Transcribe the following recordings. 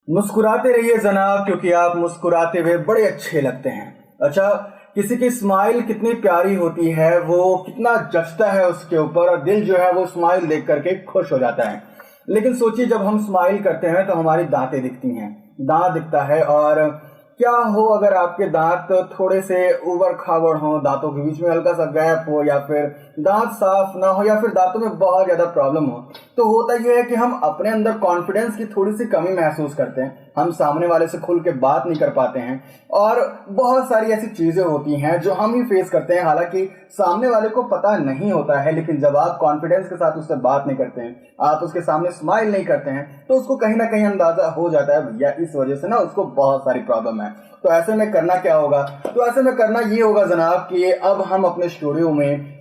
मुस्कुराते रहिए जनाब, क्योंकि आप मुस्कुराते हुए बड़े अच्छे लगते हैं। अच्छा, किसी की स्माइल कितनी प्यारी होती है, वो कितना जचता है उसके ऊपर, और दिल जो है वो स्माइल देख करके खुश हो जाता है। लेकिन सोचिए, जब हम स्माइल करते हैं तो हमारी दांतें दिखती हैं, दांत दिखता है। और क्या हो अगर आपके दांत थोड़े से उबड़ खाबड़ हो, दांतों के बीच में हल्का सा गैप हो, या फिर दांत साफ ना हो, या फिर दांतों में बहुत ज्यादा प्रॉब्लम हो, तो होता यह है कि हम अपने अंदर कॉन्फिडेंस की थोड़ी सी कमी महसूस करते हैं। हम सामने वाले से खुल के बात नहीं कर पाते हैं, और बहुत सारी ऐसी चीजें होती हैं जो हम ही फेस करते हैं। हालांकि सामने वाले को पता नहीं होता है, लेकिन जब आप कॉन्फिडेंस के साथ उससे बात नहीं करते हैं, आप उसके सामने स्माइल नहीं करते हैं, तो उसको कहीं ना कहीं अंदाजा हो जाता है भैया इस वजह से ना उसको बहुत सारी प्रॉब्लम है। तो ऐसे में करना क्या होगा? तो ऐसे में करना ये होगा जनाब कि अब हम अपने स्टूडियो में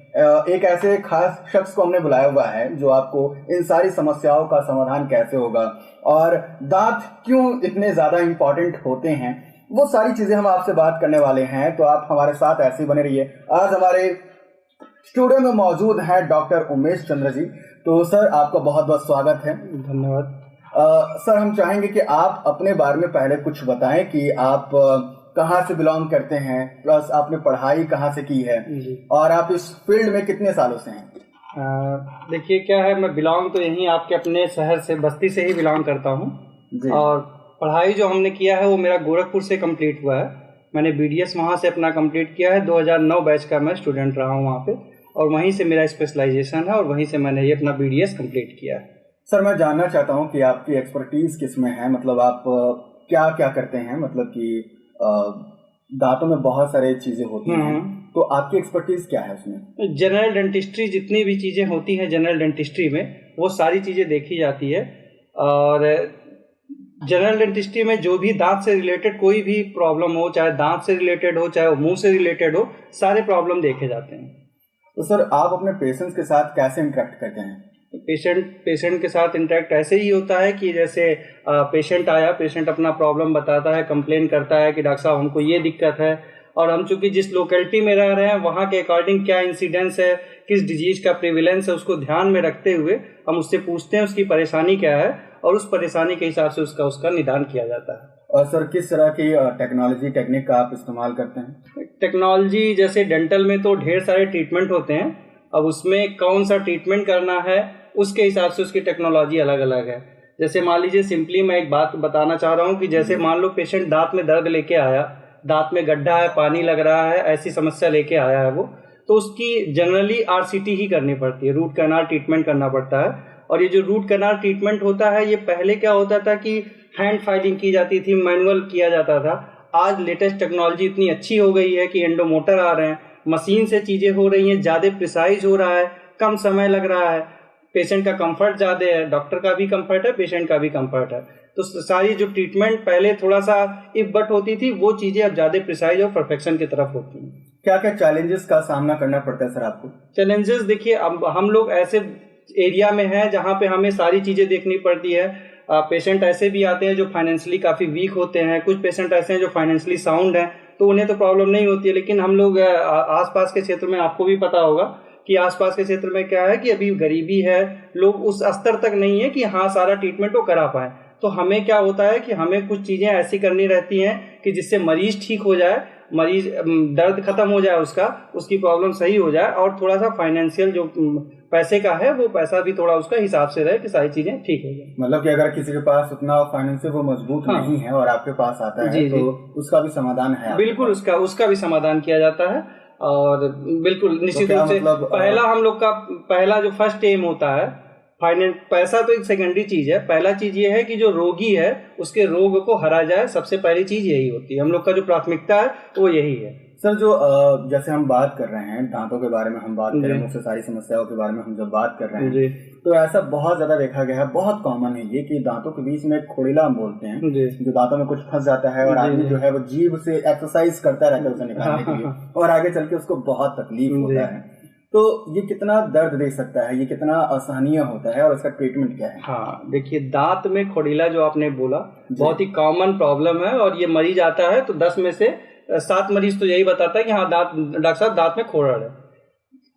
एक ऐसे खास शख्स को हमने बुलाया हुआ है जो आपको इन सारी समस्याओं का समाधान कैसे होगा, और दांत क्यों इतने ज्यादा इंपॉर्टेंट होते हैं, वो सारी चीजें हम आपसे बात करने वाले हैं। तो आप हमारे साथ ऐसे ही बने रहिए। आज हमारे स्टूडियो में मौजूद है डॉक्टर उमेश चंद्र जी। तो सर, आपका बहुत बहुत स्वागत है। धन्यवाद। सर, हम चाहेंगे कि आप अपने बारे में पहले कुछ बताएं कि आप कहाँ से बिलोंग करते हैं, प्लस आपने पढ़ाई कहाँ से की है, और आप इस फील्ड में कितने सालों से हैं? देखिए क्या है, मैं बिलोंग तो यहीं आपके अपने शहर से, बस्ती से ही बिलोंग करता हूँ। और पढ़ाई जो हमने किया है वो मेरा गोरखपुर से कंप्लीट हुआ है। मैंने BDS वहाँ से अपना कंप्लीट किया है। 2009 बैच का मैं स्टूडेंट रहा हूँ वहाँ पे, और वहीं से मेरा स्पेशलाइजेशन है, और वहीं से मैंने ये अपना BDS कंप्लीट किया है। सर, मैं जानना चाहता हूँ कि आपकी एक्सपर्टीज किस में है, मतलब आप क्या क्या करते हैं। मतलब कि दांतों में बहुत सारी चीजें होती हैं, तो आपकी एक्सपर्टीज क्या है उसमें? जनरल डेंटिस्ट्री, जितनी भी चीज़ें होती हैं जनरल डेंटिस्ट्री में, वो सारी चीज़ें देखी जाती है। और जनरल डेंटिस्ट्री में जो भी दांत से रिलेटेड कोई भी प्रॉब्लम हो, चाहे दांत से रिलेटेड हो, चाहे वो मुंह से रिलेटेड हो, सारे प्रॉब्लम देखे जाते हैं। तो सर, आप अपने पेशेंट्स के साथ कैसे इंटरेक्ट करते हैं? पेशेंट के साथ इंटरेक्ट ऐसे ही होता है कि जैसे पेशेंट आया, पेशेंट अपना प्रॉब्लम बताता है, कंप्लेन करता है कि डॉक्टर साहब हमको ये दिक्कत है, और हम चूंकि जिस लोकेलिटी में रह रहे हैं वहाँ के अकॉर्डिंग क्या इंसिडेंस है, किस डिजीज का प्रिविलेंस है, उसको ध्यान में रखते हुए हम उससे पूछते हैं उसकी परेशानी क्या है, और उस परेशानी के हिसाब से उसका निदान किया जाता है। और सर, किस तरह की टेक्नोलॉजी टेक्निक का आप इस्तेमाल करते हैं? टेक्नोलॉजी जैसे डेंटल में तो ढेर सारे ट्रीटमेंट होते हैं। अब उसमें कौन सा ट्रीटमेंट करना है उसके हिसाब से उसकी टेक्नोलॉजी अलग अलग है। जैसे मान लीजिए, सिंपली मैं एक बात बताना चाह रहा हूँ कि जैसे मान लो पेशेंट दांत में दर्द लेके आया, दांत में गड्ढा है, पानी लग रहा है, ऐसी समस्या लेके आया है वो, तो उसकी जनरली RCT ही करनी पड़ती है, रूट कैनाल ट्रीटमेंट करना पड़ता है। और ये जो रूट कैनाल ट्रीटमेंट होता है, ये पहले क्या होता था कि हैंड फाइलिंग की जाती थी, मैनुअल किया जाता था। आज लेटेस्ट टेक्नोलॉजी इतनी अच्छी हो गई है कि एंडोमोटर आ रहे हैं, मशीन से चीज़ें हो रही हैं, ज़्यादा प्रिसाइज हो रहा है, कम समय लग रहा है, पेशेंट का कंफर्ट ज़्यादा है, डॉक्टर का भी कंफर्ट है, पेशेंट का भी कंफर्ट है। तो सारी जो ट्रीटमेंट पहले थोड़ा सा इफ बट होती थी, वो चीज़ें अब ज़्यादा प्रिसाइज और परफेक्शन की तरफ होती हैं। क्या क्या चैलेंजेस का सामना करना पड़ता है सर आपको? चैलेंजेस देखिए, अब हम लोग ऐसे एरिया में हैं जहाँ पे हमें सारी चीज़ें देखनी पड़ती है। पेशेंट ऐसे भी आते हैं जो फाइनेंशियली काफ़ी वीक होते हैं, कुछ पेशेंट ऐसे हैं जो फाइनेंशियली साउंड हैं, तो उन्हें तो प्रॉब्लम नहीं होती है। लेकिन हम लोग आसपास के क्षेत्र में, आपको भी पता होगा कि आसपास के क्षेत्र में क्या है कि अभी गरीबी है, लोग उस स्तर तक नहीं है कि हाँ सारा ट्रीटमेंट वो करा पाए। तो हमें क्या होता है कि हमें कुछ चीज़ें ऐसी करनी रहती हैं कि जिससे मरीज ठीक हो जाए, मरीज दर्द खत्म हो जाए, उसकी प्रॉब्लम सही हो जाए, और थोड़ा सा फाइनेंशियल जो पैसे का है वो पैसा भी थोड़ा उसका हिसाब से रहे कि सारी चीज़ें ठीक हो जाए। मतलब कि अगर किसी के पास उतना फाइनेंशियल वो मजबूत नहीं है और आपके पास आता है, तो उसका भी समाधान है? बिल्कुल, उसका भी समाधान किया जाता है। और बिल्कुल निश्चित रूप से पहला हम लोग का पहला जो फर्स्ट एम होता है, पैसा तो एक सेकेंडरी चीज है। पहला चीज ये है कि जो रोगी है उसके रोग को हरा जाए, सबसे पहली चीज यही होती है। हम लोग का जो प्राथमिकता है वो यही है। सर, जो जैसे हम बात कर रहे हैं दांतों के बारे में, हम बात कर रहे हैं, मुझसे सारी समस्याओं के बारे में हम जब बात कर रहे हैं, तो ऐसा बहुत ज्यादा देखा गया है, बहुत कॉमन है ये कि दांतों के बीच में खोड़िला हम बोलते हैं, जो दांतों में कुछ फंस जाता है, और आदमी जो है वो जीभ से एक्सरसाइज करता रहता है उसे निकालने के लिए, और आगे चल के उसको बहुत तकलीफ होता है। तो ये कितना दर्द दे सकता है, ये कितना असहनीय होता है, और इसका ट्रीटमेंट क्या है? हाँ, देखिए, दांत में खोड़िला जो आपने बोला बहुत ही कॉमन प्रॉब्लम है, और ये मरीज आता है तो 10 में से 7 मरीज तो यही बताता है कि हाँ डॉक्टर साहब दांत में खोड़ल है।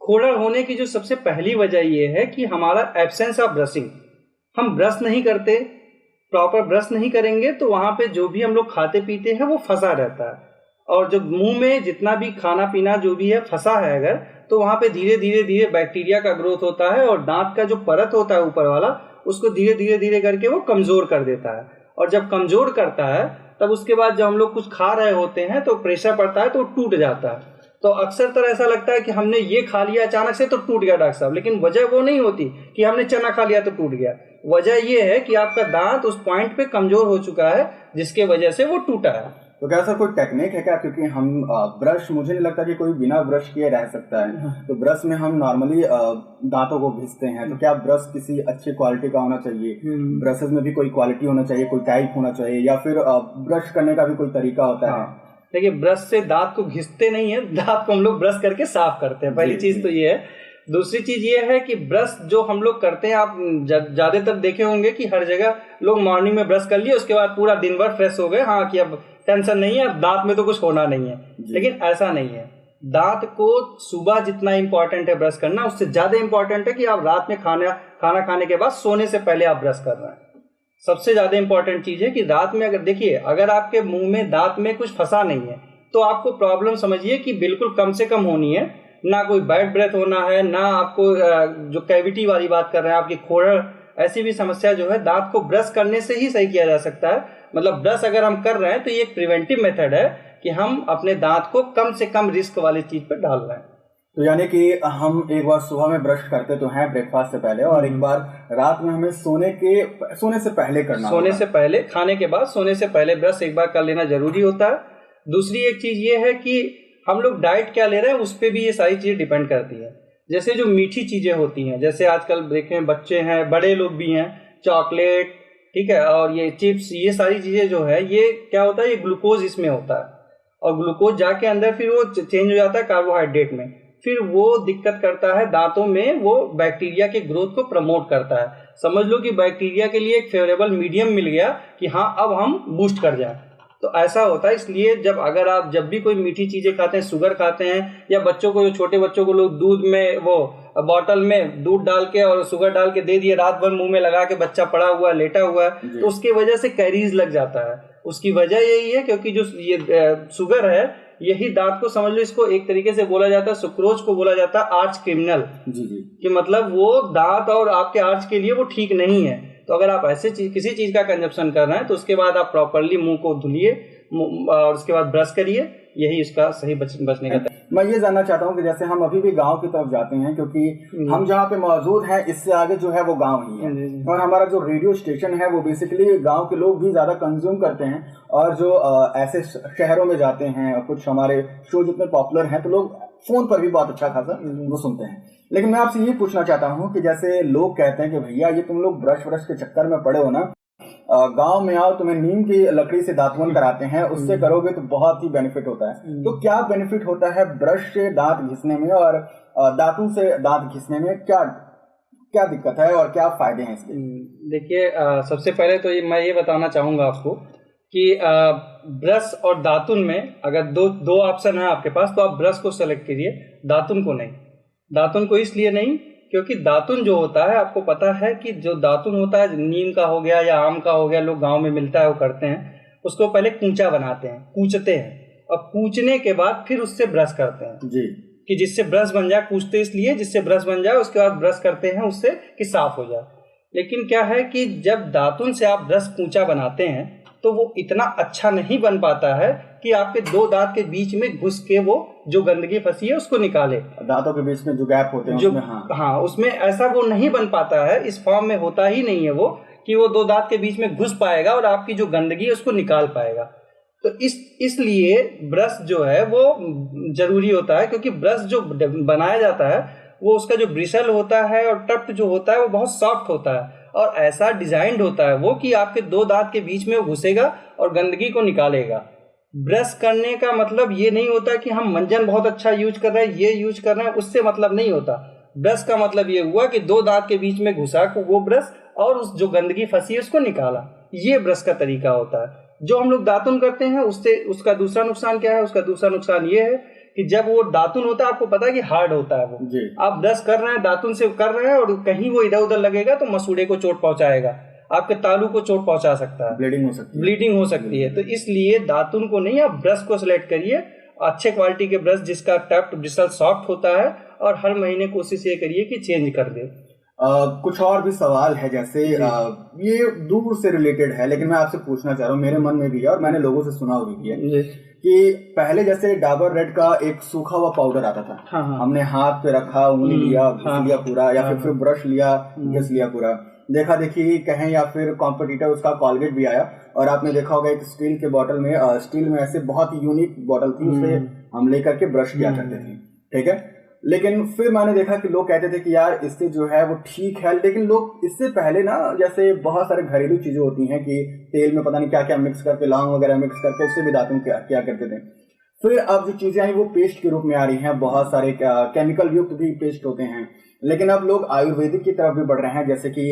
खोड़ल होने की जो सबसे पहली वजह ये है कि हमारा एब्सेंस ऑफ ब्रशिंग, हम ब्रश नहीं करते, प्रॉपर ब्रश नहीं करेंगे तो वहां पे जो भी हम लोग खाते पीते हैं वो फंसा रहता है, और जब मुंह में जितना भी खाना पीना जो भी है फंसा है अगर, तो वहां पे धीरे धीरे धीरे बैक्टीरिया का ग्रोथ होता है, और दांत का जो परत होता है ऊपर वाला उसको धीरे धीरे धीरे करके वो कमजोर कर देता है। और जब कमजोर करता है तब उसके बाद जब हम लोग कुछ खा रहे होते हैं तो प्रेशर पड़ता है तो टूट जाता है। तो अक्सर तरह ऐसा लगता है कि हमने ये खा लिया अचानक से तो टूट गया डॉक्टर साहब, लेकिन वजह वो नहीं होती कि हमने चना खा लिया तो टूट गया। वजह ये है कि आपका दांत उस पॉइंट पे कमजोर हो चुका है जिसके वजह से वो टूटा है। तो क्या सर कोई टेक्निक है क्या, क्योंकि हम ब्रश, मुझे नहीं लगता कि कोई बिना ब्रश किए रह सकता है, तो ब्रश में हम नॉर्मली दांतों को घिसते हैं, तो क्या ब्रश किसी अच्छी क्वालिटी का होना चाहिए, ब्रशेस में भी कोई क्वालिटी होना चाहिए, कोई टाइप होना चाहिए, या फिर ब्रश करने का भी कोई तरीका होता है? देखिए, ब्रश से दांत को घिसते नहीं है, दांत को हम लोग ब्रश करके साफ करते हैं, पहली चीज तो ये है। दूसरी चीज ये है कि ब्रश जो हम लोग करते हैं, आप ज्यादातर देखे होंगे कि हर जगह लोग मॉर्निंग में ब्रश कर लिए उसके बाद पूरा दिन भर फ्रेश हो गए, हाँ कि अब टेंशन नहीं है, अब दांत में तो कुछ होना नहीं है, लेकिन ऐसा नहीं है। दांत को सुबह जितना इंपॉर्टेंट है ब्रश करना, उससे ज्यादा इंपॉर्टेंट है कि आप रात में खाना खाने के बाद सोने से पहले आप ब्रश कर रहे हैं। सबसे ज्यादा इंपॉर्टेंट चीज है कि रात में, अगर देखिए अगर आपके मुंह में दांत में कुछ फंसा नहीं है तो आपको प्रॉब्लम समझिए कि बिल्कुल कम से कम होनी है, ना कोई बैड ब्रेथ होना है, ना आपको जो कैविटी वाली बात कर रहे हैं आपकी खोड़र, ऐसी भी समस्या जो है दांत को ब्रश करने से ही सही किया जा सकता है। मतलब ब्रश अगर हम कर रहे हैं तो ये एक प्रिवेंटिव मेथड है कि हम अपने दांत को कम से कम रिस्क वाली चीज पर डाल रहे हैं। तो यानी कि हम एक बार सुबह में ब्रश करते तो हैं ब्रेकफास्ट से पहले, और एक बार रात में हमें सोने से पहले करना, सोने से पहले, खाने के बाद सोने से पहले ब्रश एक बार कर लेना जरूरी होता है। दूसरी एक चीज ये है कि हम लोग डाइट क्या ले रहे हैं उस पर भी ये सारी चीजें डिपेंड करती है। जैसे जो मीठी चीजें होती हैं, जैसे आजकल देखें बच्चे हैं, बड़े लोग भी हैं, चॉकलेट, ठीक है, और ये चिप्स, ये सारी चीजें जो है ये क्या होता है, ये ग्लूकोज इसमें होता है, और ग्लूकोज जाके अंदर फिर वो चेंज हो जाता है कार्बोहाइड्रेट में, फिर वो दिक्कत करता है दांतों में, वो बैक्टीरिया के ग्रोथ को प्रमोट करता है। समझ लो कि बैक्टीरिया के लिए एक फेवरेबल मीडियम मिल गया कि हाँ अब हम बूस्ट कर जाए, तो ऐसा होता है। इसलिए अगर आप जब भी कोई मीठी चीजें खाते हैं, शुगर खाते हैं, या बच्चों को, जो छोटे बच्चों को लोग दूध में, वो बॉटल में दूध डाल के और शुगर डाल के दे दिए, रात भर मुंह में लगा के बच्चा पड़ा हुआ है, लेटा हुआ है, तो उसकी वजह से कैरीज लग जाता है। उसकी वजह यही है क्योंकि जो ये शुगर है, यही दांत को, समझ लो इसको एक तरीके से बोला जाता है, सुक्रोज को बोला जाता है आर्च क्रिमिनल, कि मतलब वो दांत और आपके आर्च के लिए वो ठीक नहीं है। तो अगर आप ऐसे किसी चीज का कंजप्शन कर रहे हैं तो उसके बाद आप प्रॉपरली मुंह को धुलिए और उसके बाद ब्रश करिए, यही इसका सही बचने का तरीका। मैं ये जानना चाहता हूँ कि जैसे हम अभी भी गांव की तरफ जाते हैं, क्योंकि हम जहाँ पे मौजूद हैं इससे आगे जो है वो गांव ही है, और हमारा जो रेडियो स्टेशन है वो बेसिकली गांव के लोग भी ज्यादा कंज्यूम करते हैं, और जो ऐसे शहरों में जाते हैं, कुछ हमारे शो जितने पॉपुलर हैं तो लोग फोन पर भी बहुत अच्छा खासा वो सुनते हैं। लेकिन मैं आपसे ये पूछना चाहता हूँ कि जैसे लोग कहते हैं कि भैया ये तुम लोग ब्रश के चक्कर में पड़े हो ना, गांव में आओ, तुम्हें नीम की लकड़ी से दातुन कराते हैं, उससे करोगे तो बहुत ही बेनिफिट होता है। तो क्या बेनिफिट होता है ब्रश से दांत घिसने में और दातुन से दांत घिसने में, क्या दिक्कत है और क्या फायदे हैं इसके? देखिए, सबसे पहले तो मैं ये बताना चाहूंगा आपको कि ब्रश और दातुन में अगर दो ऑप्शन है आपके पास, तो आप ब्रश को सेलेक्ट कीजिए, दातुन को नहीं। दातुन को इसलिए नहीं क्योंकि दातुन जो होता है, आपको पता है कि जो दातुन होता है, नीम का हो गया या आम का हो गया, लोग गांव में मिलता है वो करते हैं, उसको पहले कूचा बनाते हैं, कूचते हैं, और कूचने के बाद फिर उससे ब्रश करते हैं जी, कि जिससे ब्रश बन जाए। कूचते इसलिए जिससे ब्रश बन जाए, उसके बाद ब्रश करते हैं उससे कि साफ हो जाए। लेकिन क्या है कि जब दातुन से आप ब्रश कूचा बनाते हैं तो वो इतना अच्छा नहीं बन पाता है कि आपके दो दांत के बीच में घुस के वो जो गंदगी फंसी है उसको निकाले। दांतों के बीच में जो गैप होते हैं जो उसमें, हाँ उसमें ऐसा वो नहीं बन पाता है, इस फॉर्म में होता ही नहीं है वो कि वो दो दांत के बीच में घुस पाएगा और आपकी जो गंदगी है उसको निकाल पाएगा। तो इसलिए ब्रश जो है वो जरूरी होता है, क्योंकि ब्रश जो बनाया जाता है वो उसका जो ब्रिसल होता है और टफ्ट जो होता है वो बहुत सॉफ्ट होता है, और ऐसा डिजाइंड होता है वो कि आपके दो दांत के बीच में वो घुसेगा और गंदगी को निकालेगा। ब्रश करने का मतलब ये नहीं होता कि हम मंजन बहुत अच्छा यूज कर रहे हैं, ये यूज कर रहे हैं, उससे मतलब नहीं होता। ब्रश का मतलब ये हुआ कि दो दांत के बीच में घुसा वो ब्रश और उस जो गंदगी फंसी है उसको निकाला, ये ब्रश का तरीका होता है। जो हम लोग दातुन करते हैं उससे उसका दूसरा नुकसान क्या है? उसका दूसरा नुकसान ये है कि जब वो दातुन होता है, आपको पता है कि हार्ड होता है वो, आप ब्रश कर रहे हैं, दातुन से कर रहे हैं और कहीं वो इधर उधर लगेगा तो मसूड़े को चोट पहुंचाएगा। आपके तालू को चोट पहुंचा सकता है, ब्लीडिंग हो सकती है। तो इसलिए दातुन को नहीं, आप ब्रश को सिलेक्ट करिए, अच्छे क्वालिटी के ब्रश जिसका टफ्ट ब्रिसल सॉफ्ट होता है, और हर महीने कोशिश ये करिए कि चेंज कर दे। कुछ और भी सवाल है, जैसे ये दूर से रिलेटेड है लेकिन मैं आपसे पूछना चाह रहा हूँ, मेरे मन में भी है और मैंने लोगों से सुना हुआ भी है कि पहले जैसे डाबर रेड का एक सूखा हुआ पाउडर आता था। हाँ, हाँ। हमने हाथ पे रखा, उंगली लिया, घिस लिया पूरा, या फिर ब्रश लिया, घिस लिया पूरा, देखा देखी कहें, या फिर कॉम्पिटिटर उसका कॉलगेट भी आया और आपने देखा होगा एक स्टील के बॉटल में, स्टील में ऐसे बहुत ही यूनिक बॉटल थी, उससे हम लेकर के ब्रश किया करते थे, ठीक है। लेकिन फिर मैंने देखा कि लोग कहते थे कि यार इससे जो है वो ठीक है, लेकिन लोग इससे पहले ना जैसे बहुत सारे घरेलू चीजें होती हैं कि तेल में पता नहीं क्या क्या मिक्स करके, लौंग वगैरह मिक्स करके उससे भी दातुन क्या करते थे। फिर अब जो चीजें आई वो पेस्ट के रूप में आ रही हैं, बहुत सारे केमिकल युक्त भी पेस्ट होते हैं, लेकिन अब लोग आयुर्वेदिक की तरफ भी बढ़ रहे हैं, जैसे कि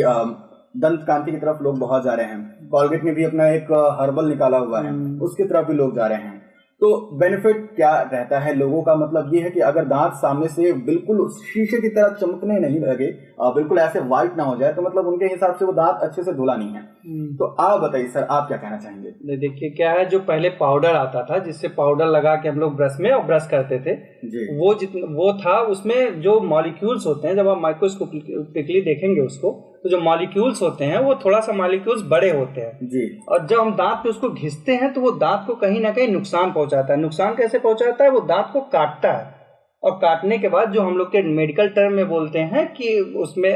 दंत कांति की तरफ लोग बहुत जा रहे हैं। कॉलगेट ने भी अपना एक हर्बल निकाला हुआ है, उसकी तरफ भी लोग जा रहे हैं। तो बेनिफिट क्या रहता है लोगों का? मतलब ये है कि अगर दांत सामने से बिल्कुल शीशे की तरह चमकने नहीं लगे, बिल्कुल ऐसे व्हाइट ना हो जाए, तो मतलब उनके हिसाब से वो दांत अच्छे से धुला नहीं है। तो आप बताइए सर, आप क्या कहना चाहेंगे? देखिए क्या है, जो पहले पाउडर आता था जिससे पाउडर लगा के हम लोग ब्रश में और ब्रश करते थे, वो था, उसमें जो मॉलिक्यूल्स होते हैं, जब आप माइक्रोस्कोपिकली देखेंगे उसको, तो जो मॉलिक्यूल्स होते हैं वो थोड़ा सा मॉलिक्यूल्स बड़े होते हैं जी। और जब हम दांत पे उसको घिसते हैं तो वो दांत को कहीं ना कहीं नुकसान पहुंचाता है। नुकसान कैसे पहुंचाता है? वो दांत को काटता है, और काटने के बाद जो हम लोग के मेडिकल टर्म में बोलते हैं कि उसमें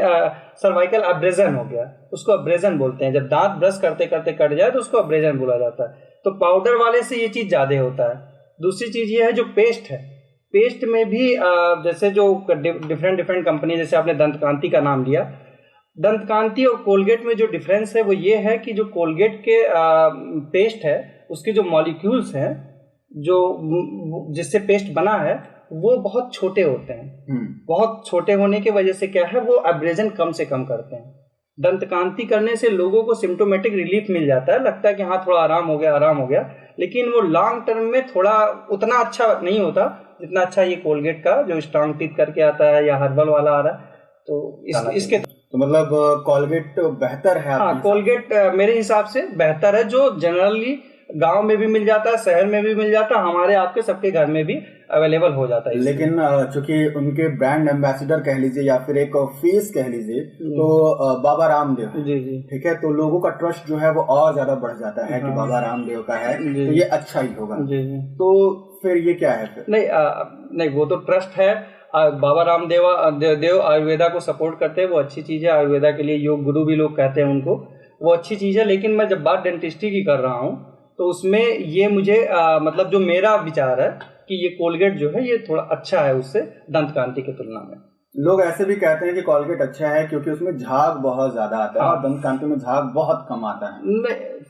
सर्वाइकल अब्रेजन हो गया, उसको अब्रेजन बोलते हैं। जब दांत ब्रश करते करते कट जाए तो उसको अब्रेजन बोला जाता है। तो पाउडर वाले से ये चीज ज्यादा होता है। दूसरी चीज ये है जो पेस्ट है, पेस्ट में भी जैसे जो डिफरेंट कंपनी, जैसे आपने दंत कांति का नाम लिया, दंत कांति और कोलगेट में जो डिफरेंस है वो ये है कि जो कोलगेट के पेस्ट है उसके जो मॉलिक्यूल्स हैं, जो जिससे पेस्ट बना है, वो बहुत छोटे होते हैं। बहुत छोटे होने की वजह से क्या है, वो एब्रेजन कम से कम करते हैं। दंत कांति करने से लोगों को सिम्टोमेटिक रिलीफ मिल जाता है, लगता है कि हाँ थोड़ा आराम हो गया, लेकिन वो लॉन्ग टर्म में थोड़ा उतना अच्छा नहीं होता जितना अच्छा ये कोलगेट का जो स्ट्रॉन्ग टीथ करके आता है या हर्बल वाला आ रहा है। तो इसके तो मतलब कोलगेट बेहतर है? हाँ, कोलगेट मेरे हिसाब से बेहतर है, जो जनरली गांव में भी मिल जाता है, शहर में भी मिल जाता है, हमारे आपके सबके घर में भी अवेलेबल हो जाता है। लेकिन चूंकि उनके ब्रांड एम्बेसडर कह लीजिए या फिर एक फेस कह लीजिए, तो बाबा रामदेव, जी, ठीक है, तो लोगों का ट्रस्ट जो है वो और ज्यादा बढ़ जाता है कि बाबा रामदेव का है तो ये अच्छा ही होगा। तो फिर ये क्या है फिर? नहीं, वो तो ट्रस्ट है। बाबा रामदेव आयुर्वेदा को सपोर्ट करते हैं, वो अच्छी चीज है। आयुर्वेदा के लिए योग गुरु भी लोग कहते हैं उनको, वो अच्छी चीज है। लेकिन मैं जब बात डेंटिस्ट्री की कर रहा हूँ तो उसमें ये मुझे मतलब जो मेरा विचार है कि ये कोलगेट जो है ये थोड़ा अच्छा है उससे दंत कांति की तुलना में। लोग ऐसे भी कहते हैं कि कोलगेट अच्छा है क्योंकि उसमें झाग बहुत ज्यादा आता है और दंत कांति में झाग बहुत कम आता है।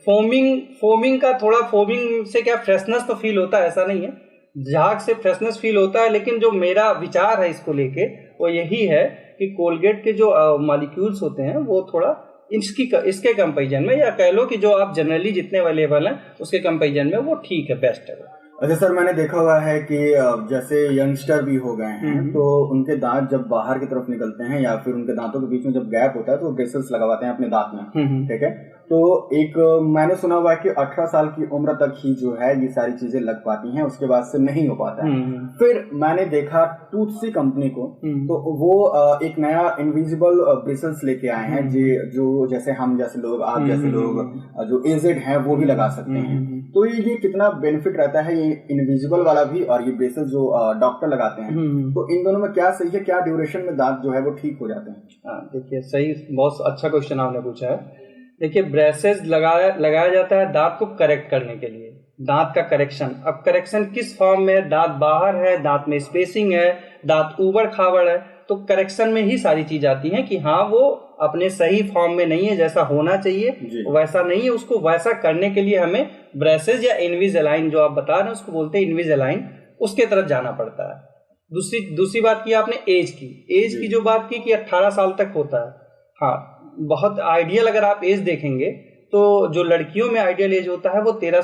फोमिंग का थोड़ा, फोमिंग से क्या फ्रेशनेस तो फील होता है, ऐसा नहीं है, झाग से फ्रेशनेस फील होता है। लेकिन जो मेरा विचार है इसको लेके वो यही है कि कोलगेट के जो मॉलिक्यूल्स होते हैं वो थोड़ा इसके कंपैरिजन में, या कह लो कि जो आप जनरली जितने अवेलेबल हैं उसके कंपैरिजन में वो ठीक है, बेस्ट है। अच्छा सर, मैंने देखा हुआ है कि जैसे यंगस्टर भी हो गए हैं तो उनके दांत जब बाहर की तरफ निकलते हैं या फिर उनके दांतों के बीच में जब गैप होता है तो ब्रेसल्स लगवाते हैं अपने दांत में, ठीक है। तो एक मैंने सुना हुआ है कि 18 साल की उम्र तक ही जो है ये सारी चीजें लग पाती हैं, उसके बाद से नहीं हो पाता है। फिर मैंने देखा टूथसी कंपनी को, तो वो एक नया इनविजिबल ब्रेसल्स लेके आए हैं जो जैसे हम जैसे लोग, आप जैसे लोग जो एजेड हैं वो भी लगा सकते हैं। तो ये कितना बेनिफिट रहता है ये इनविजिबल वाला भी और ये ब्रेसेस जो डॉक्टर लगाते हैं, तो इन दोनों में क्या सही है, क्या ड्यूरेशन में दांत जो है वो ठीक हो जाते हैं? देखिए सही, बहुत अच्छा क्वेश्चन आपने पूछा है। देखिए ब्रेसेस लगाया जाता है दांत को करेक्ट करने के लिए, दांत का करेक्शन। अब करेक्शन किस फॉर्म में है, दांत बाहर है, दांत में स्पेसिंग है, दांत ऊबड़ खाबड़ है, तो करेक्शन में ही सारी चीज आती है कि हाँ वो अपने सही फॉर्म में नहीं है, जैसा होना चाहिए वैसा नहीं है। उसको वैसा करने के लिए हमें ब्रेसेस या इनविजिलाइन जो आप बता रहे हैं उसको बोलते हैं इनविजिलाइन, उसके तरफ जाना पड़ता है। दूसरी बात की आपने एज की जो बात की कि 18 साल तक होता है, हाँ बहुत आइडियल। अगर आप एज देखेंगे तो जो लड़कियों में आइडियल एज होता है वो 13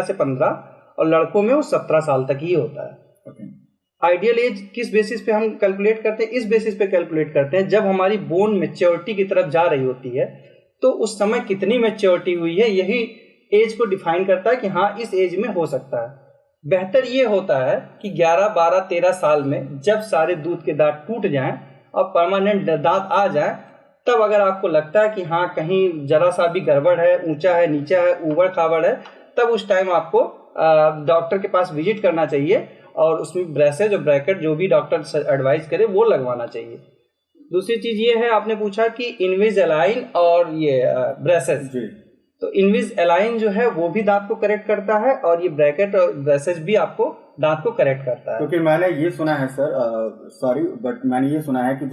से 15 और लड़कों में वो 17 साल तक ही होता है। आइडियल एज किस बेसिस पे हम कैलकुलेट करते हैं? इस बेसिस पे कैलकुलेट करते हैं जब हमारी बोन मैच्योरिटी की तरफ जा रही होती है तो उस समय कितनी मैच्योरिटी हुई है, यही एज को डिफाइन करता है कि हाँ इस एज में हो सकता है। बेहतर ये होता है कि 11, 12, 13 साल में जब सारे दूध के दांत टूट जाएं और परमानेंट दांत आ जाए, तब अगर आपको लगता है कि हाँ कहीं जरा सा भी गड़बड़ है, ऊंचा है, नीचा है, ऊबड़ खाबड़ है, तब उस टाइम आपको डॉक्टर के पास विजिट करना चाहिए और उसमें ब्रेसेज और ब्रैकेट जो भी डॉक्टर एडवाइस करे वो लगवाना चाहिए। दूसरी चीज ये है, आपने पूछा कि इनविसालाइन और ये ब्रेसेज, तो इनविसालाइन जो है वो भी दांत को करेक्ट करता है और ये ब्रैकेट और ब्रेसेज भी आपको दांत को करेक्ट करता है। क्योंकि मैंने ये सुना है सर, सॉरी बट मैंने ये सुना है कि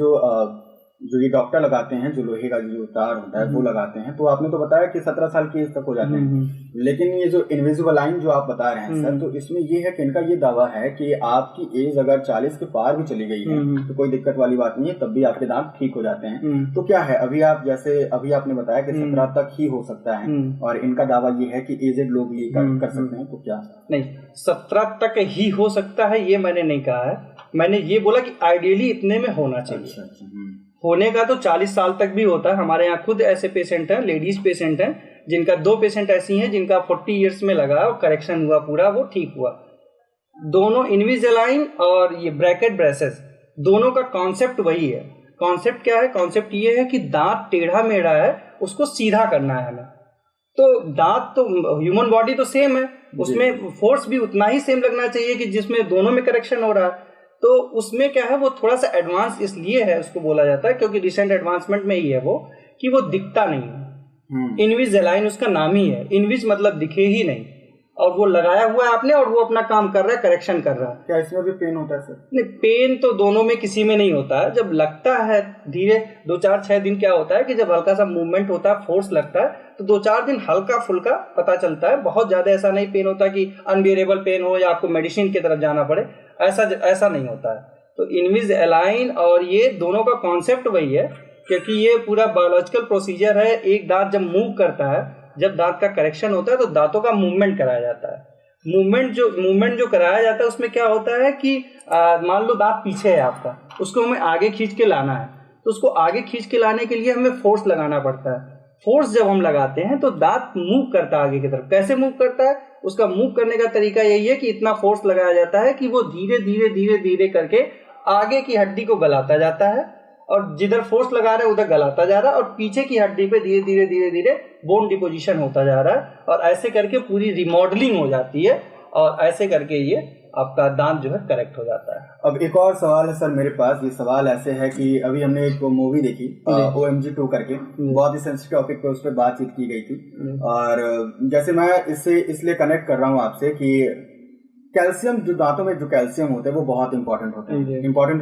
जो ये डॉक्टर लगाते हैं, जो लोहे का जो तार होता है वो लगाते हैं, तो आपने तो बताया कि 17 साल की एज तक हो जाते हैं, लेकिन ये जो इनविजिबलाइन जो आप बता रहे हैं सर, तो इसमें ये है कि इनका ये दावा है कि आपकी एज अगर 40 के पार भी चली गई है तो कोई दिक्कत वाली बात नहीं है, तब भी आपके दांत ठीक हो जाते हैं। तो क्या है, अभी आपने बताया कि 17 तक ही हो सकता है और इनका दावा ये है कि एजेड लोग ये कर सकते हैं, तो क्या नहीं 17 तक ही हो सकता है ये मैंने नहीं कहा है, मैंने ये बोला कि आइडियली इतने में होना चाहिए। होने का तो 40 साल तक भी होता है। हमारे यहाँ खुद ऐसे पेशेंट हैं, लेडीज पेशेंट हैं, जिनका 2 पेशेंट ऐसी हैं जिनका 40 इयर्स में लगा और करेक्शन हुआ पूरा, वो ठीक हुआ। दोनों इनविसालाइन और ये ब्रैकेट ब्रेसेस दोनों का कॉन्सेप्ट वही है। कॉन्सेप्ट क्या है? कॉन्सेप्ट ये है कि दांत टेढ़ा मेढ़ा है, उसको सीधा करना है हमें। तो दांत तो ह्यूमन बॉडी तो सेम है, उसमें फोर्स भी उतना ही सेम लगना चाहिए कि जिसमें दोनों में करेक्शन हो रहा है। तो उसमें क्या है, वो थोड़ा सा एडवांस इसलिए है उसको बोला जाता है क्योंकि रिसेंट एडवांसमेंट में ही है वो कि वो दिखता नहीं है। इनविसालाइन उसका नाम ही है, इनविज मतलब दिखे ही नहीं, और वो लगाया हुआ है आपने और वो अपना काम कर रहा है, करेक्शन कर रहा है। क्या इसमें भी पेन होता है सर? नहीं, पेन तो दोनों में किसी में नहीं होता है। जब लगता है धीरे 2, 4, 6 दिन क्या होता है कि जब हल्का सा मूवमेंट होता है, फोर्स लगता है, तो 2, 4 दिन हल्का फुल्का पता चलता है। बहुत ज्यादा ऐसा नहीं पेन होता कि अनबियरेबल पेन हो या आपको मेडिसिन की तरफ जाना पड़े, ऐसा नहीं होता है। तो इनविसालाइन और ये दोनों का कॉन्सेप्ट वही है, क्योंकि ये पूरा बायोलॉजिकल प्रोसीजर है। एक दांत जब मूव करता है, जब दांत का करेक्शन होता है तो दांतों का मूवमेंट कराया जाता है। मूवमेंट जो कराया जाता है उसमें क्या होता है कि मान लो दांत पीछे है आपका, उसको हमें आगे खींच के लाना है, तो उसको आगे खींच के लाने के लिए हमें फोर्स लगाना पड़ता है। फोर्स जब हम लगाते हैं तो दांत मूव करता है आगे की तरफ। कैसे मूव करता है? उसका मूव करने का तरीका यही है कि इतना फोर्स लगाया जाता है कि वो धीरे धीरे धीरे धीरे करके आगे की हड्डी को गलाता जाता है, और जिधर फोर्स लगा रहा है उधर गलाता जा रहा है, और पीछे की हड्डी पे धीरे धीरे धीरे धीरे बोन डिपोजिशन होता जा रहा है, और ऐसे करके पूरी रिमॉडलिंग हो जाती है, और ऐसे करके ये आपका दांत जो है करेक्ट हो जाता है। अब एक और सवाल है सर मेरे पास। ये सवाल ऐसे है कि अभी हमने एक मूवी देखी OMG 2 करके, बहुत ही सेंसिटिव टॉपिक पे उस पर बातचीत की गई थी, और जैसे मैं इससे इसलिए कनेक्ट कर रहा हूँ आपसे कि कैल्शियम, जो दांतों में जो कैल्शियम होते हैं वो बहुत इंपॉर्टेंट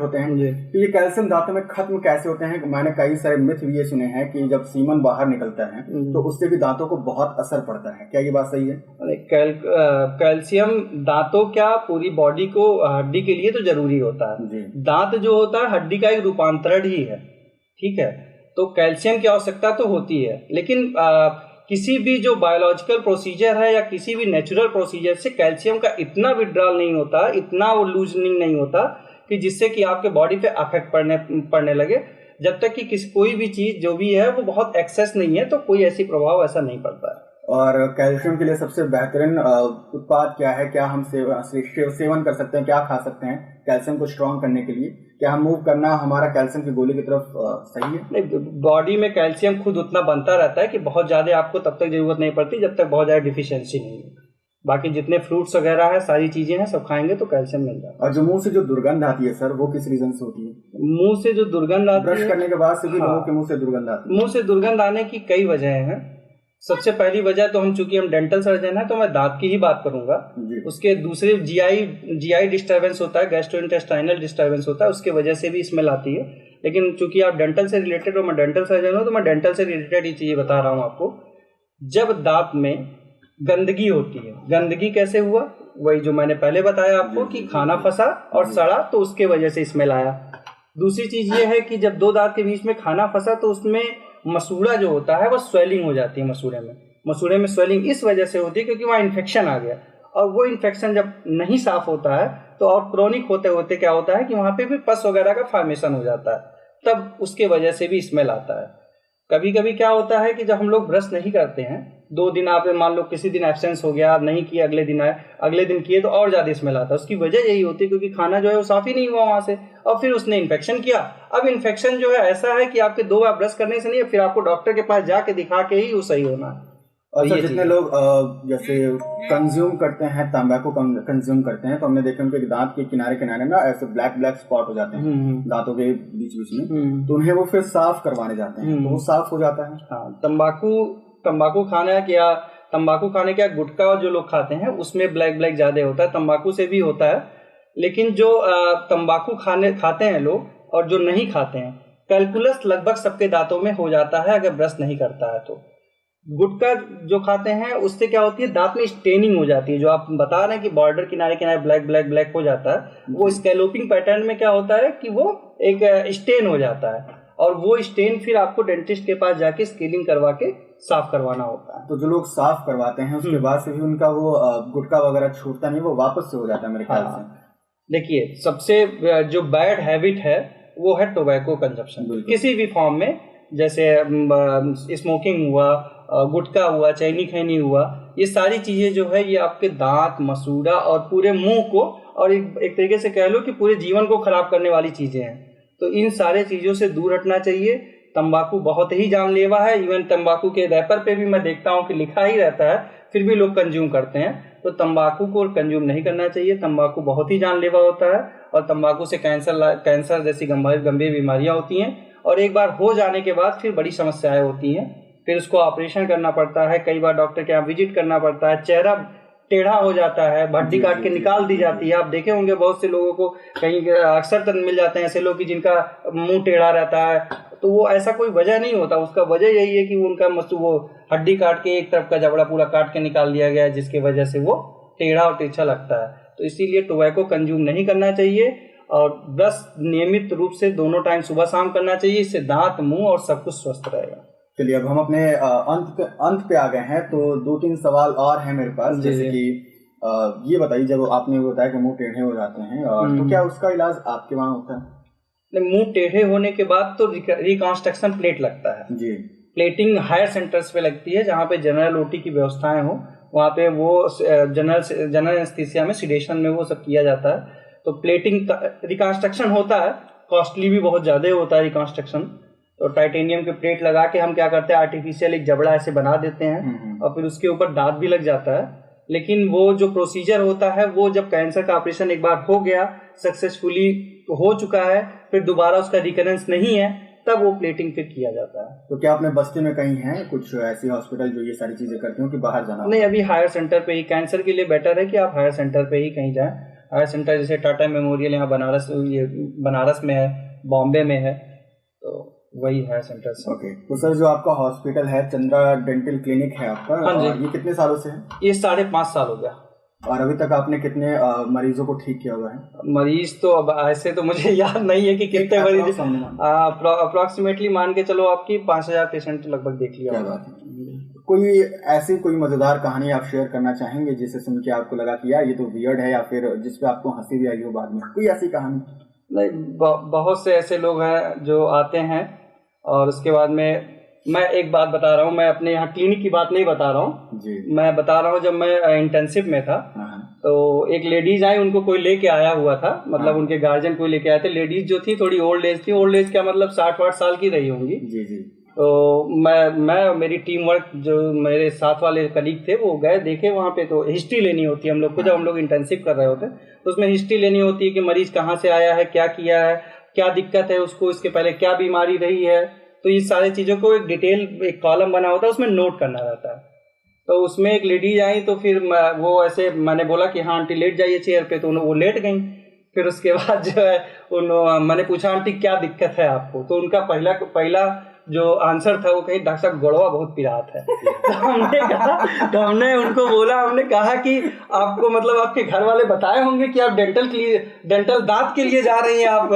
होते हैं। तो ये कैल्शियम दांतों में खत्म कैसे होते हैं? मैंने कई सारे मिथ भी ये सुने हैं कि जब सीमन बाहर निकलता है तो उससे भी दांतों को बहुत असर पड़ता है। क्या ये बात सही है? कैल्शियम दांतों क्या पूरी बॉडी को, हड्डी के लिए तो जरूरी होता है। दांत जो होता है हड्डी का एक रूपांतरण ही है, ठीक है। तो कैल्शियम की आवश्यकता तो होती है, लेकिन किसी भी जो बायोलॉजिकल प्रोसीजर है या किसी भी नेचुरल प्रोसीजर से कैल्शियम का इतना विड्रॉल नहीं होता, इतना वो लूजनिंग नहीं होता कि जिससे कि आपके बॉडी पे अफेक्ट पड़ने लगे। जब तक कि कोई भी चीज जो भी है वो बहुत एक्सेस नहीं है तो कोई ऐसी प्रभाव ऐसा नहीं पड़ता है। और कैल्शियम के लिए सबसे बेहतरीन उत्पाद क्या है? क्या हम सेवन कर सकते हैं? क्या खा सकते हैं कैल्शियम को स्ट्रॉन्ग करने के लिए? क्या हम मूव करना हमारा कैल्शियम की गोली की तरफ सही है? नहीं, बॉडी में कैल्शियम खुद उतना बनता रहता है कि बहुत ज्यादा आपको तब तक जरूरत नहीं पड़ती जब तक बहुत ज्यादा डिफिशियंसी नहीं है। बाकी जितने फ्रूट्स वगैरह है, सारी चीजें हैं, सब खाएंगे तो कैल्शियम मिल जाएगा। और जो मुंह से जो दुर्गंध आती है सर, वो किस रीजन से होती है? मुंह से जो दुर्गंध आती है, ब्रश करने के बाद से भी लोगों के मुंह से दुर्गंध आती है। मुंह से दुर्गंध आने की कई वजह हैं। सबसे पहली वजह तो चूंकि हम डेंटल सर्जन है तो मैं दांत की ही बात करूंगा। उसके दूसरे जीआई डिस्टर्बेंस होता है, गैस्ट्रोइंटेस्टाइनल डिस्टर्बेंस होता है, उसके वजह से भी स्मेल आती है। लेकिन चूंकि आप डेंटल से रिलेटेड हो, मैं डेंटल सर्जन हूँ, तो मैं डेंटल से रिलेटेड ही चीजें बता रहा हूँ आपको। जब दांत में गंदगी होती है, गंदगी कैसे हुआ? वही जो मैंने पहले बताया आपको कि खाना फंसा और सड़ा तो उसके वजह से स्मेल आया। दूसरी चीज ये है कि जब 2 दांत के बीच में खाना फंसा तो उसमें मसूड़ा जो होता है वो स्वेलिंग हो जाती है। मसूड़े में स्वेलिंग इस वजह से होती है क्योंकि वहाँ इन्फेक्शन आ गया, और वो इन्फेक्शन जब नहीं साफ होता है तो और क्रोनिक होते होते क्या होता है कि वहाँ पे भी पस वगैरह का फॉर्मेशन हो जाता है, तब उसके वजह से भी स्मेल आता है। कभी कभी क्या होता है कि जब हम लोग ब्रश नहीं करते हैं, 2 दिन आप मान लो किसी दिन एब्सेंस हो गया, नहीं किए, अगले दिन आए, अगले दिन किए तो और ज़्यादा स्मेल आता है। उसकी वजह यही होती है क्योंकि खाना जो है वो साफ़ ही नहीं हुआ वहाँ से, और फिर उसने इन्फेक्शन किया। अब इन्फेक्शन जो है ऐसा है कि आपके 2 बार ब्रश करने से नहीं है, फिर आपको डॉक्टर के पास जाके दिखा के ही वो सही होना है। और सर जितने लोग जैसे कंज्यूम करते हैं, तंबाकू कंज्यूम करते हैं, तो हमने देखा उनके दांत के किनारे किनारे ना ऐसे ब्लैक ब्लैक स्पॉट हो जाते हैं दांतों के बीच बीच में, तो उन्हें वो फिर साफ करवाने जाते हैं, तो वो साफ हो जाता है। हाँ, तंबाकू खाने क्या गुटखा जो लोग खाते हैं उसमें ब्लैक ब्लैक ज्यादा होता है, तंबाकू से भी होता है। लेकिन जो तंबाकू खाते हैं लोग और जो नहीं खाते हैं, कैलकुलस लगभग सबके दांतों में हो जाता है अगर ब्रश नहीं करता है तो। गुटखा जो खाते हैं उससे क्या होती है, दांत में स्टेनिंग हो जाती है, जो आप बता रहे हैं कि बॉर्डर किनारे किनारे ब्लैक ब्लैक ब्लैक हो जाता है, वो स्कैलोपिंग पैटर्न में क्या होता है कि वो एक स्टेन हो जाता है, और वो स्टेन फिर आपको डेंटिस्ट के पास जाके स्केलिंग करवा के साफ करवाना होता है। तो जो लोग साफ करवाते हैं उसके बाद से भी उनका वो गुटखा वगैरह छूटता नहीं, वो वापस से हो जाता है मेरे ख्याल से। देखिए, सबसे जो बैड हैबिट है वो है टोबैको कंजप्शन किसी भी फॉर्म में, जैसे स्मोकिंग हुआ, गुटखा हुआ, चैनी खैनी हुआ, ये सारी चीजें जो है ये आपके दांत, मसूड़ा और पूरे मुंह को, और एक तरीके से कह लो कि पूरे जीवन को खराब करने वाली चीजें हैं। तो इन सारे चीजों से दूर हटना चाहिए। तंबाकू बहुत ही जानलेवा है, इवन तंबाकू के रैपर पे भी मैं देखता हूँ कि लिखा ही रहता है, फिर भी लोग कंज्यूम करते हैं। तो तंबाकू को कंज्यूम नहीं करना चाहिए। तंबाकू बहुत ही जानलेवा होता है, और तंबाकू से कैंसर जैसी गंभीर बीमारियां होती हैं, और एक बार हो जाने के बाद फिर बड़ी समस्याएं होती हैं, फिर उसको ऑपरेशन करना पड़ता है, कई बार डॉक्टर के यहाँ विजिट करना पड़ता है, चेहरा टेढ़ा हो जाता है, हड्डी काट के निकाल दी जाती है। आप देखे होंगे बहुत से लोगों को, कहीं अक्सर तक मिल जाते हैं ऐसे लोग कि जिनका मुंह टेढ़ा रहता है, तो वो ऐसा कोई वजह नहीं होता, उसका वजह यही है कि उनका वो हड्डी काट के एक तरफ का जबड़ा पूरा काट के निकाल दिया गया है, जिसकी वजह से वो टेढ़ा और तिरछा लगता है। तो इसीलिए टोबैको कंज्यूम नहीं करना चाहिए, और ब्रश नियमित रूप से दोनों टाइम सुबह शाम करना चाहिए, इससे दांत, मुंह और सब कुछ स्वस्थ रहेगा। चलिए, अब हम अपने अंत पे आ गए हैं, तो 2-3 सवाल और हैं मेरे पास। जैसे कि ये बताइए, जब आपने बताया कि मुंह टेढ़े हो जाते हैं, तो क्या उसका इलाज आपके वहाँ होता है? मुंह टेढ़े होने के बाद तो रिकॉन्स्ट्रक्शन प्लेट लगता है जी। प्लेटिंग हायर सेंटर्स पे लगती है, जहाँ पे जनरल ओटी की व्यवस्थाएं हो, वहाँ पे वो जनरल एनेस्थीसिया में, सिडेशन में वो सब किया जाता है। तो प्लेटिंग रिकॉन्स्ट्रक्शन होता है, कॉस्टली भी बहुत ज़्यादा होता है रिकॉन्स्ट्रक्शन। तो टाइटेनियम के प्लेट लगा के हम क्या करते हैं, आर्टिफिशियल एक जबड़ा ऐसे बना देते हैं, और फिर उसके ऊपर दांत भी लग जाता है। लेकिन वो जो प्रोसीजर होता है, वो जब कैंसर का ऑपरेशन एक बार हो गया, सक्सेसफुली हो चुका है, फिर दोबारा उसका रिकरेंस नहीं है, तब वो प्लेटिंग फिर किया जाता है। तो क्या अपने बस्ती में कहीं है कुछ ऐसी हॉस्पिटल जो ये सारी चीजें करती हो कि बाहर जाना? नहीं, अभी हायर सेंटर पे ही, कैंसर के लिए बेटर है कि आप हायर सेंटर पे ही कहीं जाएं। हायर सेंटर जैसे टाटा मेमोरियल यहाँ बनारस में है, बॉम्बे में है, तो वही हायर सेंटर। ओके, तो सर जो आपका हॉस्पिटल है, चंद्रा डेंटल क्लिनिक है आपका, हाँ जी, ये कितने सालों से है? ये 5.5 साल हो गया। और अभी तक आपने कितने मरीजों को ठीक किया हुआ है? मरीज तो अब ऐसे तो मुझे याद नहीं है कि कितने मरीज, अप्रोक्सीमेटली मान के चलो आपकी 5000 पेशेंट लगभग देख लिया। क्या बात है। कोई मजेदार कहानी आप शेयर करना चाहेंगे जिसे सुन के आपको लगा कि यार ये तो वियर्ड है, या फिर जिसपे आपको हंसी भी आई हो बाद में, कोई ऐसी कहानी? नहीं, बहुत से ऐसे लोग हैं जो आते हैं, और उसके बाद में मैं एक बात बता रहा हूँ, मैं अपने यहाँ क्लिनिक की बात नहीं बता रहा हूँ जी, मैं बता रहा हूँ जब मैं इंटर्नशिप में था, तो एक लेडीज आई, उनको कोई लेके आया हुआ था, मतलब उनके गार्जियन कोई लेके आए थे। लेडीज जो थी थोड़ी ओल्ड एज थी, ओल्ड एज क्या मतलब 60-60 साल की रही होंगी जी जी। तो मैं मेरी टीम वर्क, जो मेरे साथ वाले कलीग थे, वो गए, देखे वहाँ पे। तो हिस्ट्री लेनी होती है हम लोग को, जब हम लोग इंटर्नशिप कर रहे होते तो उसमें हिस्ट्री लेनी होती है कि मरीज कहाँ से आया है, क्या किया है, क्या दिक्कत है उसको, इसके पहले क्या बीमारी रही है। तो ये सारी चीज़ों को एक डिटेल, एक कॉलम बना होता है, उसमें नोट करना रहता है। तो उसमें एक लेडीज आई, तो फिर वो ऐसे, मैंने बोला कि हाँ आंटी लेट जाइए चेयर पे, तो वो लेट गई। फिर उसके बाद जो है मैंने पूछा आंटी क्या दिक्कत है आपको, तो उनका पहला जो आंसर था वो कहीं डॉक्टर साहब गड़वा बहुत पिरात है। तो हमने उनको बोला, हमने कहा कि आपको मतलब आपके घर वाले बताए होंगे कि आप डेंटल दांत के लिए जा रही हैं, आप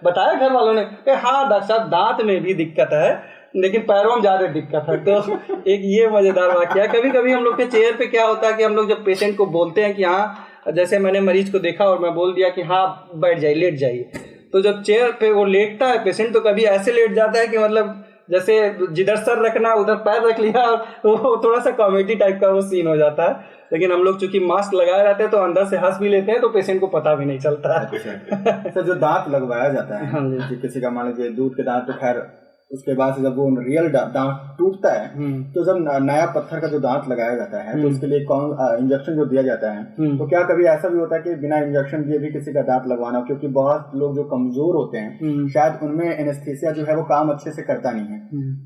बताया घर वालों ने? हाँ डॉक्टर साहब, दांत में भी दिक्कत है लेकिन पैरों में ज्यादा दिक्कत है। तो एक ये मजेदार वाकया। कभी कभी हम लोग के चेयर पे क्या होता है कि हम लोग जब पेशेंट को बोलते हैं कि हाँ, जैसे मैंने मरीज को देखा और मैं बोल दिया कि हाँ बैठ जाइए, लेट जाइए, तो जब चेयर पे वो लेटता है पेशेंट, तो कभी ऐसे लेट जाता है कि मतलब जैसे जिधर सर रखना उधर पैर रख लिया, वो थोड़ा सा कॉमेडी टाइप का वो सीन हो जाता है। लेकिन हम लोग चूंकि मास्क लगाए रहते हैं तो अंदर से हंस भी लेते हैं, तो पेशेंट को पता भी नहीं चलता है। अच्छा, जो दांत लगवाया जाता है, हाँ जी, किसी का मान लीजिए दूध के दांत, तो खैर उसके बाद से जब वो रियल दांत टूटता है, तो जब नया पत्थर का जो दांत लगाया जाता है तो उसके लिए कौन इंजेक्शन जो दिया जाता है, तो क्या कभी ऐसा भी होता है कि बिना इंजेक्शन दिए भी किसी का दांत लगवाना? क्योंकि बहुत लोग जो कमजोर होते हैं शायद उनमें एनेस्थीसिया जो है वो काम अच्छे से करता नहीं है,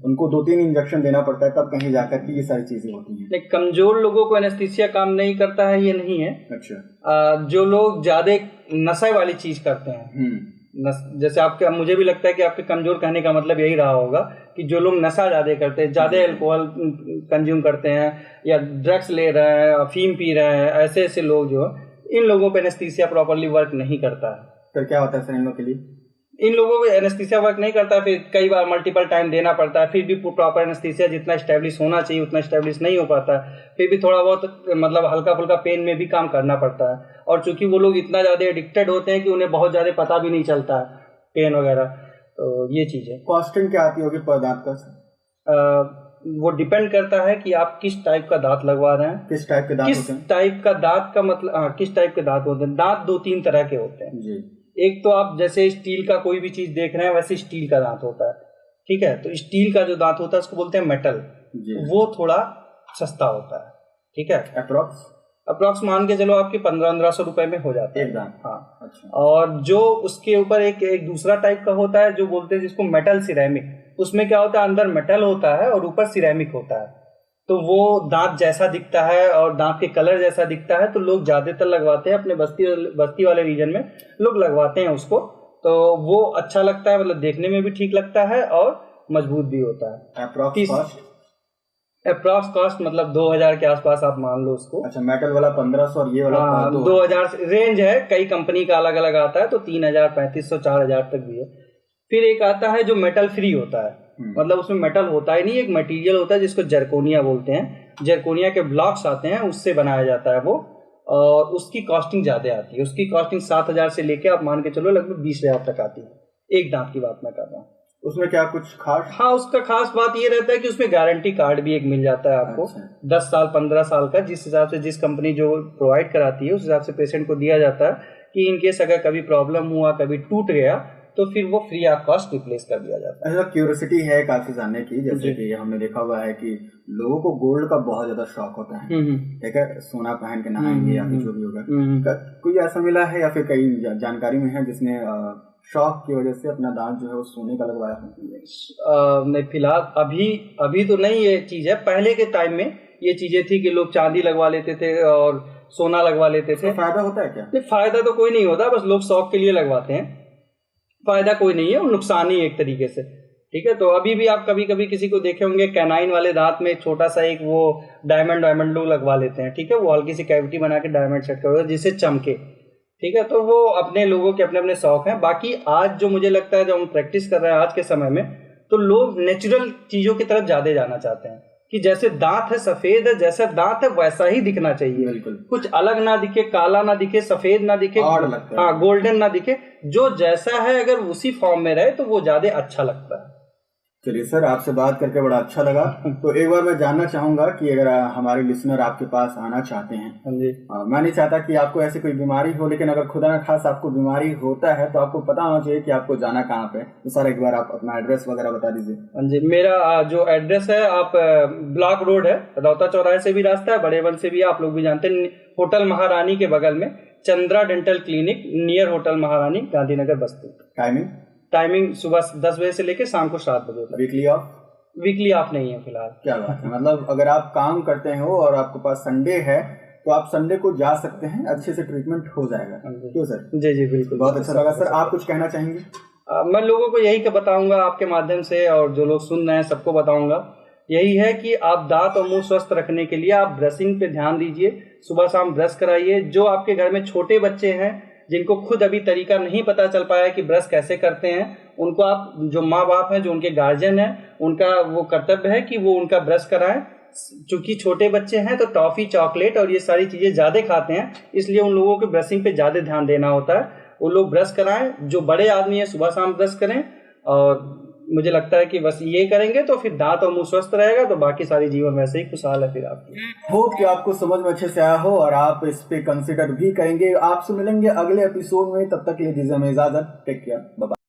उनको 2-3 इंजेक्शन देना पड़ता है तब कहीं जाकर के ये सारी चीजें होती हैं। कमजोर लोगों को एनेस्थीसिया काम नहीं करता है ये नहीं है। अच्छा, जो लोग ज्यादा नशे वाली चीज करते हैं, जैसे आपके, मुझे भी लगता है कि आपके कमजोर कहने का मतलब यही रहा होगा कि जो लोग नशा ज्यादा करते हैं, ज्यादा अल्कोहल कंज्यूम करते हैं या ड्रग्स ले रहे हैं, अफीम पी रहे हैं, ऐसे ऐसे लोग जो, इन लोगों पे एनेस्थीसिया प्रॉपर्ली वर्क नहीं करता है। फिर क्या होता है सर इन लोगों के लिए? इन लोगों को एनेस्थीसिया वर्क नहीं करता, फिर कई बार मल्टीपल टाइम देना पड़ता है, फिर भी प्रॉपर एनेस्थीसिया जितना स्टैब्लिश होना चाहिए उतना स्टैब्लिश नहीं हो पाता है, फिर भी थोड़ा बहुत मतलब हल्का फुल्का पेन में भी काम करना पड़ता है। और चूंकि वो लोग इतना ज़्यादा एडिक्टेड होते हैं कि उन्हें बहुत ज़्यादा पता भी नहीं चलता है पेन वगैरह, तो ये चीज़ है। कॉस्टिंग क्या आती होगी पर दांत का? वो डिपेंड करता है कि आप किस टाइप का दांत लगवा रहे हैं, किस टाइप के दांत होते हैं। किस टाइप का दांत का मतलब, किस टाइप के दांत होते हैं। दांत 2-3 तरह के होते हैं जी। एक तो आप जैसे स्टील का कोई भी चीज देख रहे हैं वैसे स्टील का दांत होता है, ठीक है। तो स्टील का जो दांत होता है उसको बोलते हैं मेटल, वो थोड़ा सस्ता होता है, ठीक है। अप्रॉक्स मान के चलो आपके 1500 रुपए में हो जाता है एक दांत। हाँ, अच्छा। और जो उसके ऊपर एक दूसरा टाइप का होता है जो बोलते हैं जिसको मेटल सिरेमिक, उसमें क्या होता है, अंदर मेटल होता है और ऊपर सिरेमिक होता है, तो वो दांत जैसा दिखता है और दांत के कलर जैसा दिखता है, तो लोग ज्यादातर लगवाते हैं अपने बस्ती वाले रीजन में लोग लगवाते हैं उसको, तो वो अच्छा लगता है, मतलब देखने में भी ठीक लगता है और मजबूत भी होता है। अप्रॉक्स कॉस्ट मतलब 2000 के आसपास आप मान लो उसको। अच्छा, मेटल वाला 1500 और ये वाला 2000 रेंज है, कई कंपनी का अलग अलग आता है, तो 3000, 3500, 4000 तक भी है। फिर एक आता है जो मेटल फ्री होता है, मतलब उसमें मेटल होता ही नहीं, एक मटेरियल होता है जिसको जरकोनिया बोलते हैं, जरकोनिया के ब्लॉक्स आते हैं उससे बनाया जाता है वो, और उसकी कॉस्टिंग ज्यादा आती है, उसकी कॉस्टिंग 7000 से लेके आप मान के चलो लगभग 20000 तक आती है। एक दांत की बात मैं कर रहा हूँ। उसमें क्या कुछ खास? हाँ, उसका खास बात ये रहता है कि उसमें गारंटी कार्ड भी एक मिल जाता है आपको। अच्छा। 10 साल 15 साल का, जिस हिसाब से जिस कंपनी जो प्रोवाइड कराती है उस हिसाब से पेशेंट को दिया जाता है कि इनकेस अगर कभी प्रॉब्लम हुआ, कभी टूट गया, तो फिर वो फ्री ऑफ कॉस्ट रिप्लेस कर दिया जाता है। ऐसा क्यूरियोसिटी है काफी जानने की, जैसे कि हमने देखा हुआ है कि लोगों को गोल्ड का बहुत ज्यादा शौक होता है, ठीक है, सोना पहन के नहाएंगे या फिर जो भी होगा, कोई ऐसा मिला है या फिर कई जानकारी में है जिसने शौक की वजह से अपना दांत जो है वो सोने का लगवाया है? नहीं, फिलहाल अभी तो नहीं ये चीज है। पहले के टाइम में ये चीजें थी कि लोग चांदी लगवा लेते थे और सोना लगवा लेते थे। फायदा होता है क्या? नहीं, फायदा तो कोई नहीं होता, बस लोग शौक के लिए लगवाते हैं, फायदा कोई नहीं है और नुकसान ही एक तरीके से, ठीक है। तो अभी भी आप कभी कभी किसी को देखे होंगे कैनाइन वाले दांत में छोटा सा एक वो डायमंड लोग लगवा लेते हैं, ठीक है, वो हल्की सी कैविटी बना के डायमंड सेट कर जिससे चमके, ठीक है। तो वो अपने लोगों के अपने अपने शौक हैं। बाकी आज जो मुझे लगता है जब हम प्रैक्टिस कर रहे हैं आज के समय में, तो लोग नेचुरल चीजों की तरफ ज्यादा जाना चाहते हैं कि जैसे दांत है सफेद है, जैसा दांत है वैसा ही दिखना चाहिए, कुछ अलग ना दिखे, काला ना दिखे, सफेद ना दिखे, हाँ गोल्डन ना दिखे, जो जैसा है अगर उसी फॉर्म में रहे तो वो ज्यादा अच्छा लगता है। चलिए सर, आपसे बात करके बड़ा अच्छा लगा। तो एक बार मैं जानना चाहूंगा कि अगर हमारे लिसनर आपके पास आना चाहते हैं, मैं नहीं चाहता कि आपको ऐसी कोई बीमारी हो, लेकिन अगर खुदा न खास आपको बीमारी होता है तो आपको पता होना चाहिए कि आपको जाना कहाँ पे। तो सर एक बार आप अपना एड्रेस वगैरह बता दीजिए। हाँ जी, मेरा जो एड्रेस है, आप ब्लॉक रोड है, रौता चौराहे से भी रास्ता है, बड़े वन से भी, आप लोग भी जानते हैं, होटल महारानी के बगल में Chandra dental clinic, near hotel महारानी, गांधीनगर, बस्ती। टाइमिंग सुबह 10 बजे से लेके शाम को 7 बजे तक। वीकली ऑफ नहीं है फिलहाल। क्या बात है, मतलब अगर आप काम करते हो और आपके पास संडे है तो आप संडे को जा सकते हैं, अच्छे से ट्रीटमेंट हो जाएगा। क्यों सर? जी बिल्कुल, बहुत अच्छा लगा। सर आप कुछ कहना चाहेंगे? मैं लोगों को यही बताऊंगा आपके माध्यम से, और जो लोग सुन रहे हैं सबको बताऊंगा, यही है कि आप दांत और मुंह स्वस्थ रखने के लिए आप ब्रशिंग पे ध्यान दीजिए, सुबह शाम ब्रश कराइए। जो आपके घर में छोटे बच्चे हैं जिनको खुद अभी तरीका नहीं पता चल पाया कि ब्रश कैसे करते हैं, उनको आप, जो माँ बाप हैं, जो उनके गार्जियन हैं, उनका वो कर्तव्य है कि वो उनका ब्रश कराएं। चूंकि छोटे बच्चे हैं तो टॉफी, चॉकलेट और ये सारी चीजें ज्यादा खाते हैं, इसलिए उन लोगों को ब्रशिंग पे ज्यादा ध्यान देना होता है। वो लोग ब्रश कराएं। जो बड़े आदमी है सुबह शाम ब्रश करें, और मुझे लगता है कि बस ये करेंगे तो फिर दांत और मुंह स्वस्थ रहेगा, तो बाकी सारी जीवन वैसे ही खुशहाल है फिर आपकी। होप कि आपको समझ में अच्छे से आया हो और आप इस पे कंसिडर भी करेंगे। आपसे मिलेंगे अगले एपिसोड में, तब तक के लिए दीजिए हमें इजाजत। Take care, bye bye.